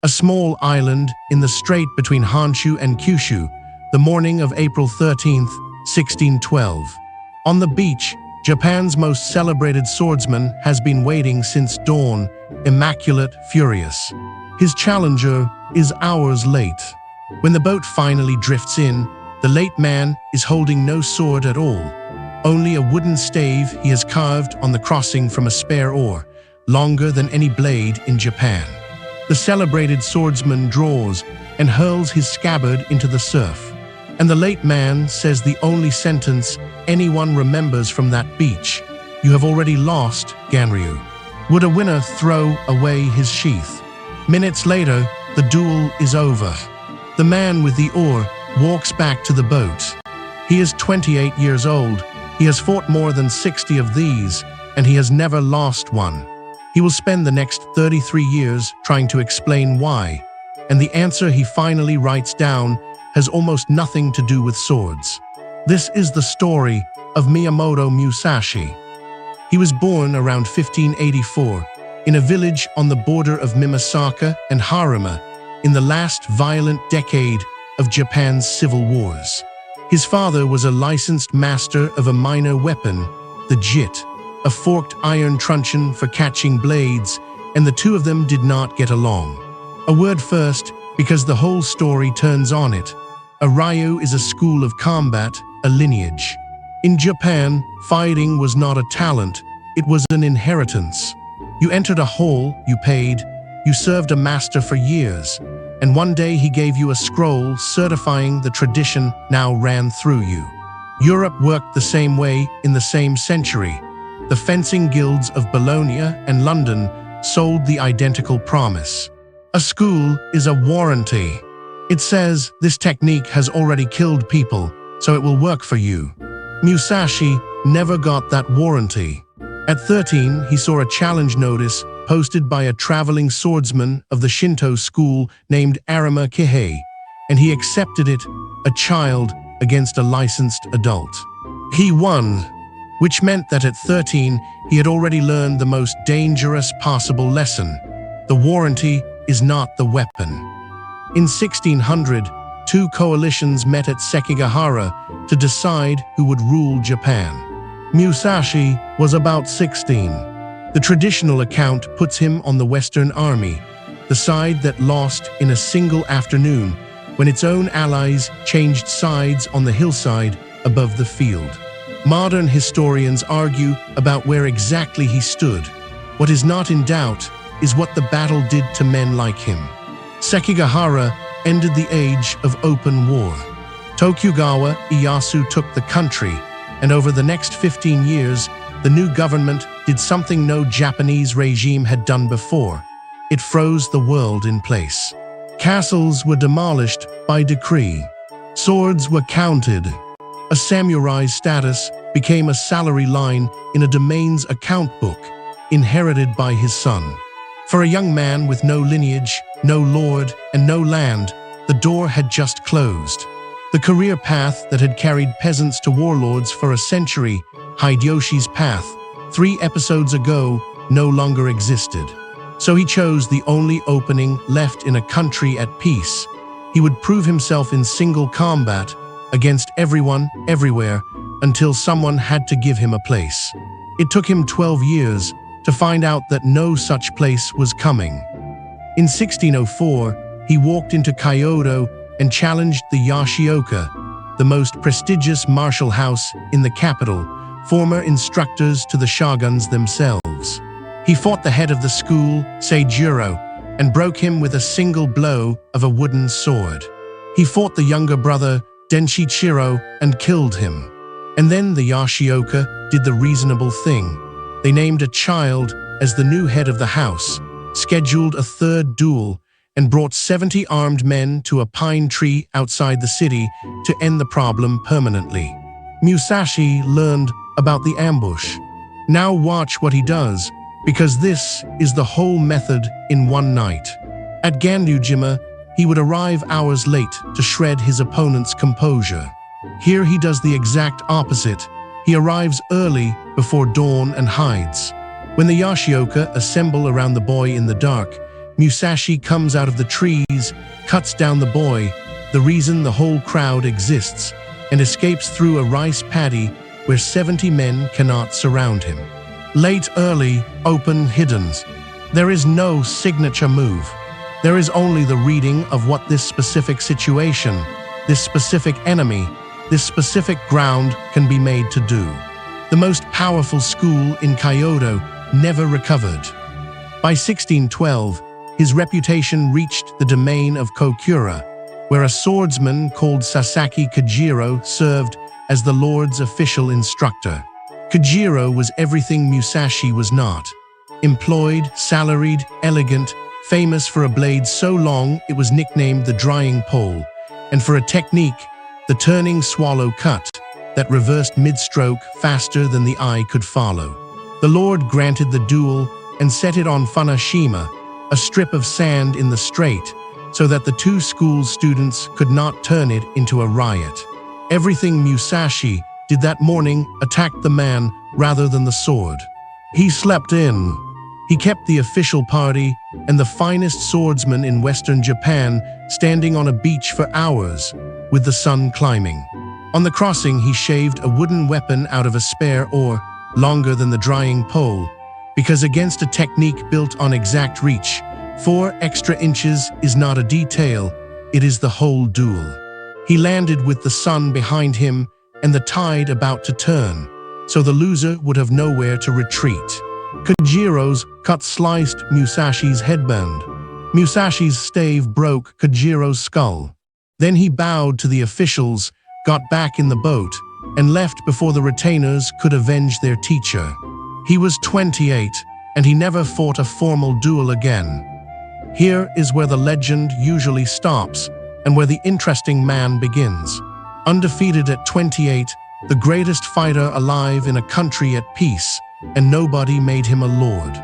a small island in the strait between Honshu and Kyushu, the morning of April 13th, 1612. On the beach, Japan's most celebrated swordsman has been waiting since dawn, immaculate, furious. His challenger is hours late. When the boat finally drifts in, the late man is holding no sword at all, only a wooden stave he has carved on the crossing from a spare oar, longer than any blade in Japan. The celebrated swordsman draws and hurls his scabbard into the surf, and the late man says the only sentence anyone remembers from that beach: "You have already lost, Ganryu." Would a winner throw away his sheath? Minutes later, the duel is over. The man with the oar walks back to the boat. He is 28 years old. He has fought more than 60 of these, and he has never lost one. He will spend the next 33 years trying to explain why, and the answer he finally writes down has almost nothing to do with swords. This is the story of Miyamoto Musashi. He was born around 1584 in a village on the border of Mimasaka and Harima in the last violent decade of Japan's civil wars. His father was a licensed master of a minor weapon, the jit, a forked iron truncheon for catching blades, and the two of them did not get along. A word first, because the whole story turns on it. A ryu is a school of combat, a lineage. In Japan, fighting was not a talent, it was an inheritance. You entered a hall, you paid, you served a master for years, and one day he gave you a scroll certifying the tradition now ran through you. Europe worked the same way in the same century. The fencing guilds of Bologna and London sold the identical promise. A school is a warranty. It says this technique has already killed people, so it will work for you. Musashi never got that warranty. At 13, he saw a challenge notice posted by a traveling swordsman of the Shinto school named Arima Kihei, and he accepted it, a child against a licensed adult. He won, which meant that at 13, he had already learned the most dangerous possible lesson. The warranty is not the weapon. In 1600, two coalitions met at Sekigahara to decide who would rule Japan. Musashi was about 16. The traditional account puts him on the Western Army, the side that lost in a single afternoon when its own allies changed sides on the hillside above the field. Modern historians argue about where exactly he stood. What is not in doubt is what the battle did to men like him. Sekigahara ended the age of open war. Tokugawa Ieyasu took the country, and over the next 15 years, the new government did something no Japanese regime had done before. It froze the world in place. Castles were demolished by decree. Swords were counted. A samurai's status became a salary line in a domain's account book, inherited by his son. For a young man with no lineage, no lord, and no land, the door had just closed. The career path that had carried peasants to warlords for a century, Hideyoshi's path, 3 episodes ago, no longer existed. So he chose the only opening left in a country at peace. He would prove himself in single combat against everyone, everywhere, until someone had to give him a place. It took him 12 years to find out that no such place was coming. In 1604, he walked into Kyoto and challenged the Yashioka, the most prestigious martial house in the capital, former instructors to the shoguns themselves. He fought the head of the school, Seijiro, and broke him with a single blow of a wooden sword. He fought the younger brother, Denshichiro, and killed him. And then the Yashioka did the reasonable thing. They named a child as the new head of the house, scheduled a 3rd duel, and brought 70 armed men to a pine tree outside the city to end the problem permanently. Musashi learned about the ambush. Now watch what he does, because this is the whole method in one night. At Gandujima, he would arrive hours late to shred his opponent's composure. Here he does the exact opposite. He arrives early before dawn and hides. When the Yashioka assemble around the boy in the dark, Musashi comes out of the trees, cuts down the boy, the reason the whole crowd exists, and escapes through a rice paddy where 70 men cannot surround him. Late, early, open, hiddens. There is no signature move. There is only the reading of what this specific situation, this specific enemy, this specific ground can be made to do. The most powerful school in Kyoto never recovered. By 1612, his reputation reached the domain of Kokura, where a swordsman called Sasaki Kajiro served as the Lord's official instructor. Kajiro was everything Musashi was not. Employed, salaried, elegant, famous for a blade so long it was nicknamed the drying pole, and for a technique, the turning swallow cut, that reversed mid-stroke faster than the eye could follow. The Lord granted the duel and set it on Funashima, a strip of sand in the strait, so that the two school students could not turn it into a riot. Everything Musashi did that morning attacked the man rather than the sword. He slept in. He kept the official party and the finest swordsman in Western Japan standing on a beach for hours, with the sun climbing. On the crossing, he shaved a wooden weapon out of a spare oar, longer than the drying pole, because against a technique built on exact reach, 4 extra inches is not a detail, it is the whole duel. He landed with the sun behind him and the tide about to turn, so the loser would have nowhere to retreat. Kajiro's cut sliced Musashi's headband. Musashi's stave broke Kajiro's skull. Then he bowed to the officials, got back in the boat, and left before the retainers could avenge their teacher. He was 28, and he never fought a formal duel again. Here is where the legend usually stops, and where the interesting man begins. Undefeated at 28, the greatest fighter alive in a country at peace, and nobody made him a lord.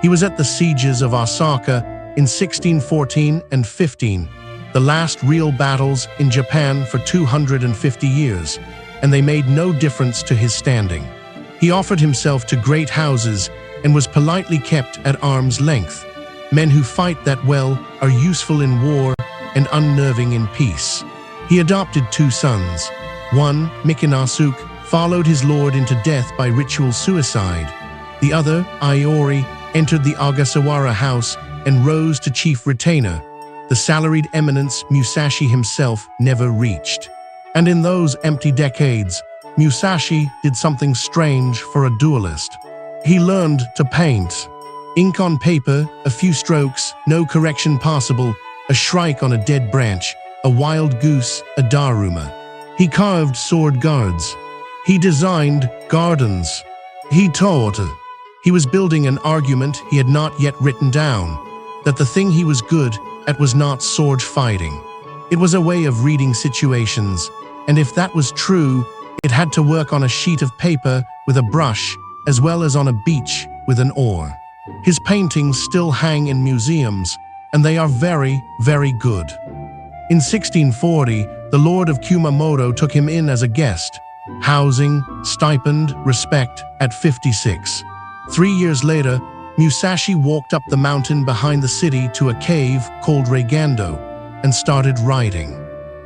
He was at the sieges of Osaka in 1614 and 15, the last real battles in Japan for 250 years, and they made no difference to his standing. He offered himself to great houses and was politely kept at arm's length. Men who fight that well are useful in war and unnerving in peace. He adopted 2 sons. One, Mikinasuke, followed his lord into death by ritual suicide. The other, Iori, entered the Ogasawara house and rose to chief retainer, the salaried eminence Musashi himself never reached. And in those empty decades, Musashi did something strange for a duelist. He learned to paint. Ink on paper, a few strokes, no correction possible, a shrike on a dead branch, a wild goose, a daruma. He carved sword guards. He designed gardens. He taught. He was building an argument he had not yet written down, that the thing he was good at was not sword fighting. It was a way of reading situations, and if that was true, it had to work on a sheet of paper with a brush, as well as on a beach with an oar. His paintings still hang in museums, and they are very, very good. In 1640, the Lord of Kumamoto took him in as a guest. Housing, stipend, respect at 56. 3 years later, Musashi walked up the mountain behind the city to a cave called Reigando and started writing.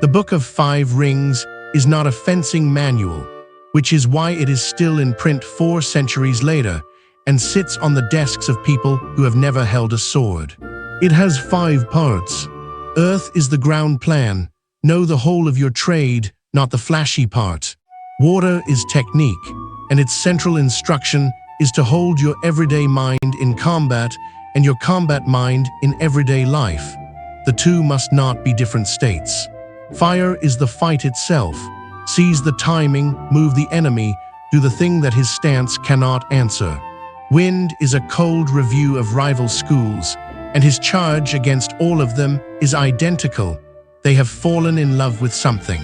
The Book of 5 Rings is not a fencing manual, which is why it is still in print 4 centuries later and sits on the desks of people who have never held a sword. It has 5 parts. Earth is the ground plan. Know the whole of your trade, not the flashy part. Water is technique, and its central instruction is to hold your everyday mind in combat and your combat mind in everyday life. The two must not be different states. Fire is the fight itself. Seize the timing, move the enemy, do the thing that his stance cannot answer. Wind is a cold review of rival schools, and his charge against all of them is identical. They have fallen in love with something.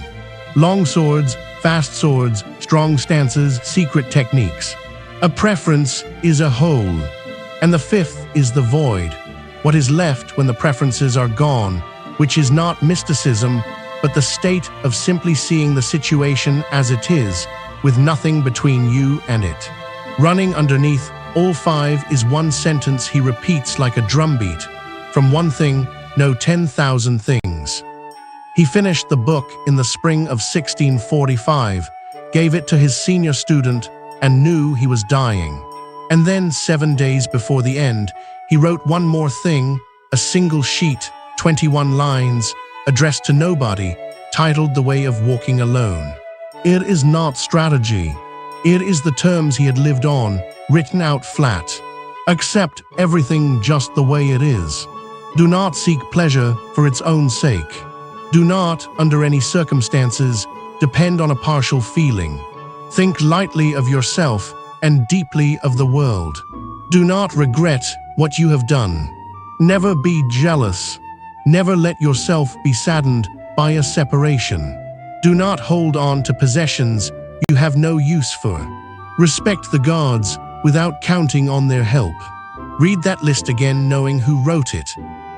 Long swords, fast swords, strong stances, secret techniques. A preference is a whole, and the 5th is the void, what is left when the preferences are gone, which is not mysticism, but the state of simply seeing the situation as it is, with nothing between you and it. Running underneath all 5 is one sentence he repeats like a drumbeat. From one thing, know 10,000 things. He finished the book in the spring of 1645, gave it to his senior student, and knew he was dying. And then 7 days before the end, he wrote one more thing, a single sheet, 21 lines, addressed to nobody, titled The Way of Walking Alone. It is not strategy. It is the terms he had lived on, written out flat. Accept everything just the way it is. Do not seek pleasure for its own sake. Do not, under any circumstances, depend on a partial feeling. Think lightly of yourself and deeply of the world. Do not regret what you have done. Never be jealous. Never let yourself be saddened by a separation. Do not hold on to possessions you have no use for. Respect the gods without counting on their help. Read that list again knowing who wrote it.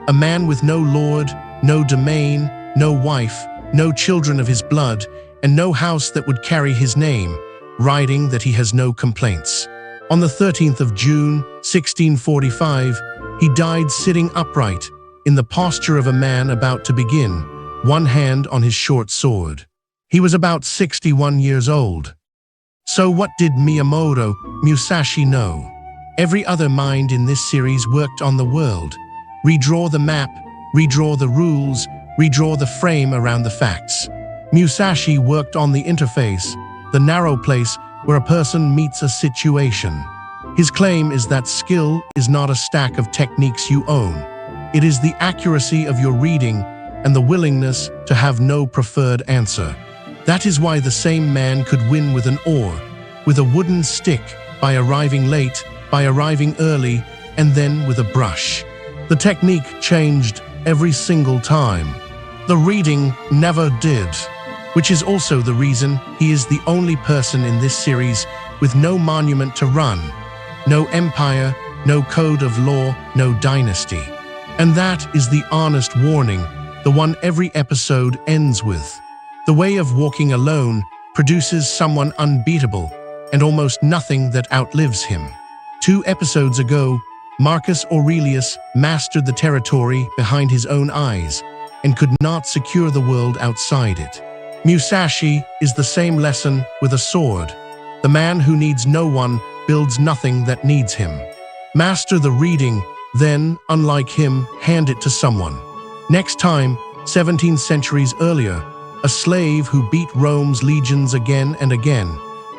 A man with no lord, no domain, no wife, no children of his blood, and no house that would carry his name, writing that he has no complaints. On the 13th of June, 1645, he died sitting upright, in the posture of a man about to begin, one hand on his short sword. He was about 61 years old. So what did Miyamoto Musashi know? Every other mind in this series worked on the world. Redraw the map, redraw the rules, redraw the frame around the facts. Musashi worked on the interface, the narrow place where a person meets a situation. His claim is that skill is not a stack of techniques you own. It is the accuracy of your reading and the willingness to have no preferred answer. That is why the same man could win with an oar, with a wooden stick, by arriving late, by arriving early, and then with a brush. The technique changed every single time. The reading never did, which is also the reason he is the only person in this series with no monument to run, no empire, no code of law, no dynasty. And that is the honest warning, the one every episode ends with. The Way of Walking Alone produces someone unbeatable and almost nothing that outlives him. 2 episodes ago, Marcus Aurelius mastered the territory behind his own eyes and could not secure the world outside it. Musashi is the same lesson with a sword. The man who needs no one builds nothing that needs him. Master the reading, then, unlike him, hand it to someone. Next time, 17 centuries earlier, a slave who beat Rome's legions again and again,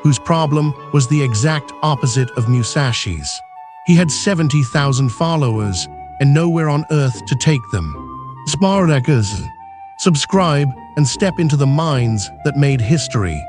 whose problem was the exact opposite of Musashi's. He had 70,000 followers and nowhere on earth to take them. Spartacus. Subscribe and step into the minds that made history.